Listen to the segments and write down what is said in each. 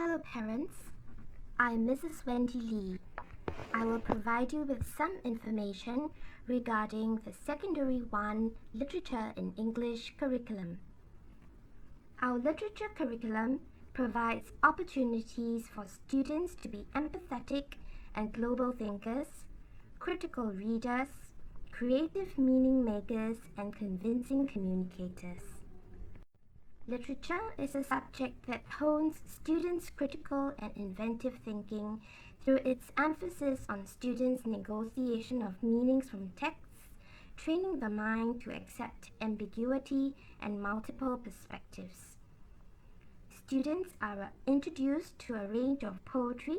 Hello parents, I'm Mrs. Wendy Lee. I will provide you with some information regarding the Secondary 1 Literature in English curriculum. Our literature curriculum provides opportunities for students to be empathetic and global thinkers, critical readers, creative meaning makers, and convincing communicators. Literature is a subject that hones students' critical and inventive thinking through its emphasis on students' negotiation of meanings from texts, training the mind to accept ambiguity and multiple perspectives. Students are introduced to a range of poetry,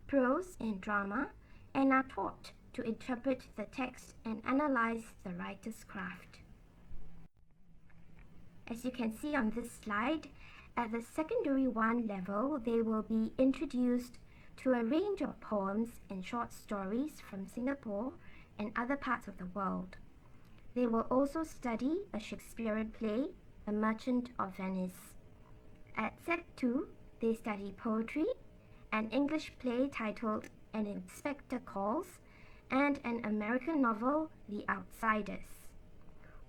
prose, and drama, and are taught to interpret the text and analyze the writer's craft. As you can see on this slide, at the Secondary 1 level, they will be introduced to a range of poems and short stories from Singapore and other parts of the world. They will also study a Shakespearean play, The Merchant of Venice. At Sec 2, they study poetry, an English play titled An Inspector Calls, and an American novel, The Outsiders.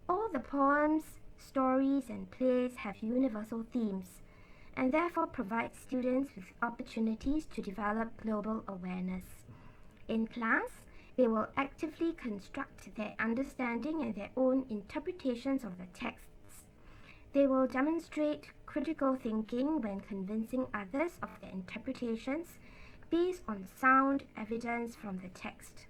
All the poems, stories, and plays have universal themes and therefore provide students with opportunities to develop global awareness. In class, they will actively construct their understanding and their own interpretations of the texts. They will demonstrate critical thinking when convincing others of their interpretations based on sound evidence from the text.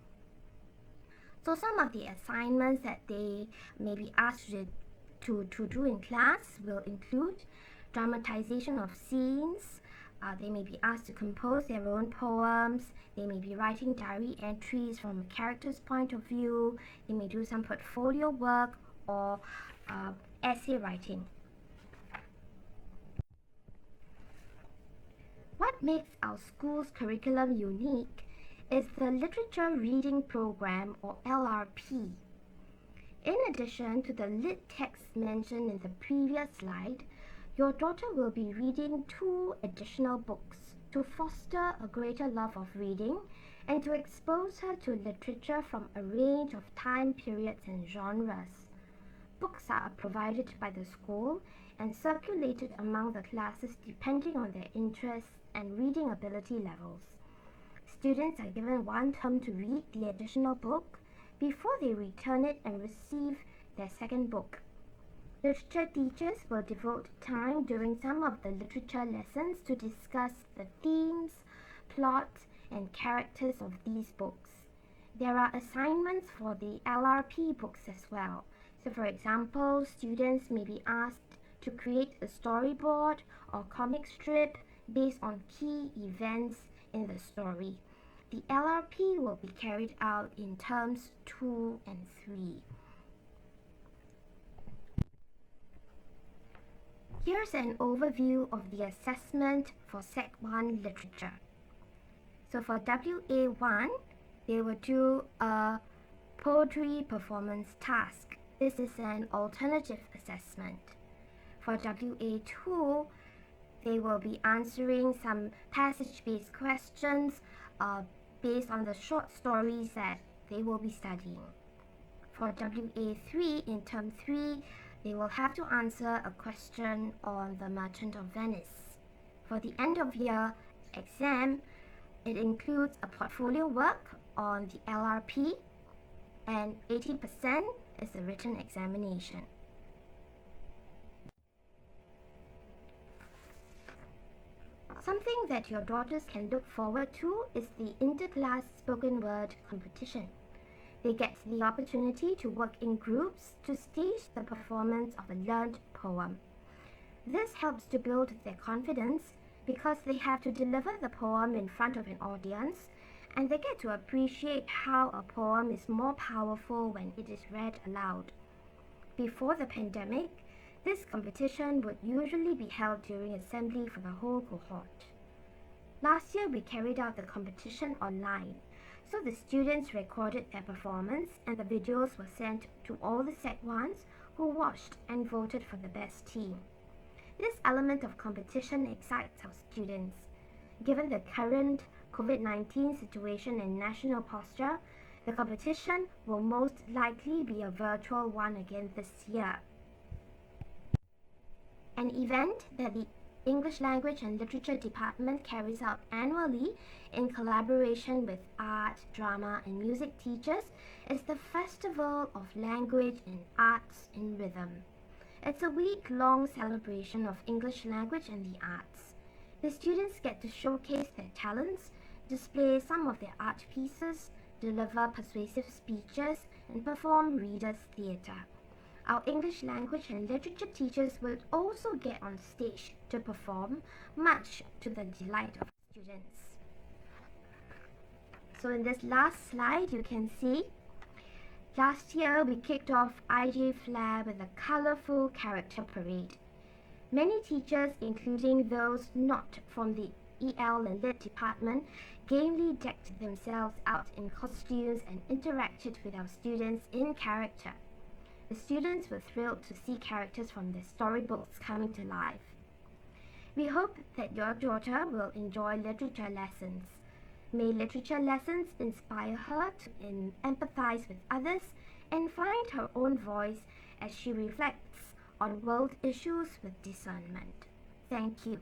So some of the assignments that they may be asked to do in class will include dramatization of scenes. They may be asked to compose their own poems. They may be writing diary entries from a character's point of view. They may do some portfolio work or essay writing. What makes our school's curriculum unique is the Literature Reading Program, or LRP. In addition to the lit text mentioned in the previous slide, your daughter will be reading 2 additional books to foster a greater love of reading and to expose her to literature from a range of time periods and genres. Books are provided by the school and circulated among the classes depending on their interests and reading ability levels. Students are given 1 term to read the additional book before they return it and receive their second book. Literature teachers will devote time during some of the literature lessons to discuss the themes, plot, and characters of these books. There are assignments for the LRP books as well. So for example, students may be asked to create a storyboard or comic strip based on key events in the story. The LRP will be carried out in terms 2 and 3. Here's an overview of the assessment for Sec 1 literature. So for WA1, they will do a poetry performance task. This is an alternative assessment. For WA2, they will be answering some passage-based questions based on the short stories that they will be studying. For WA3, in term 3, they will have to answer a question on The Merchant of Venice. For the end of year exam, it includes a portfolio work on the LRP, and 80% is a written examination. Something that your daughters can look forward to is the interclass spoken word competition. They get the opportunity to work in groups to stage the performance of a learned poem. This helps to build their confidence because they have to deliver the poem in front of an audience, and they get to appreciate how a poem is more powerful when it is read aloud. Before the pandemic, this competition would usually be held during assembly for the whole cohort. Last year, we carried out the competition online, so the students recorded their performance and the videos were sent to all the Sec 1s who watched and voted for the best team. This element of competition excites our students. Given the current COVID-19 situation and national posture, the competition will most likely be a virtual one again this year. An event that the English Language and Literature Department carries out annually in collaboration with art, drama, and music teachers is the Festival of Language and Arts in Rhythm. It's a week-long celebration of English language and the arts. The students get to showcase their talents, display some of their art pieces, deliver persuasive speeches, and perform readers' theatre. Our English language and literature teachers will also get on stage to perform, much to the delight of students. So in this last slide, you can see last year we kicked off IJ Flair with a colourful character parade. Many teachers, including those not from the EL and Lit department, gamely decked themselves out in costumes and interacted with our students in character. The students were thrilled to see characters from their storybooks coming to life. We hope that your daughter will enjoy literature lessons. May literature lessons inspire her to empathize with others and find her own voice as she reflects on world issues with discernment. Thank you.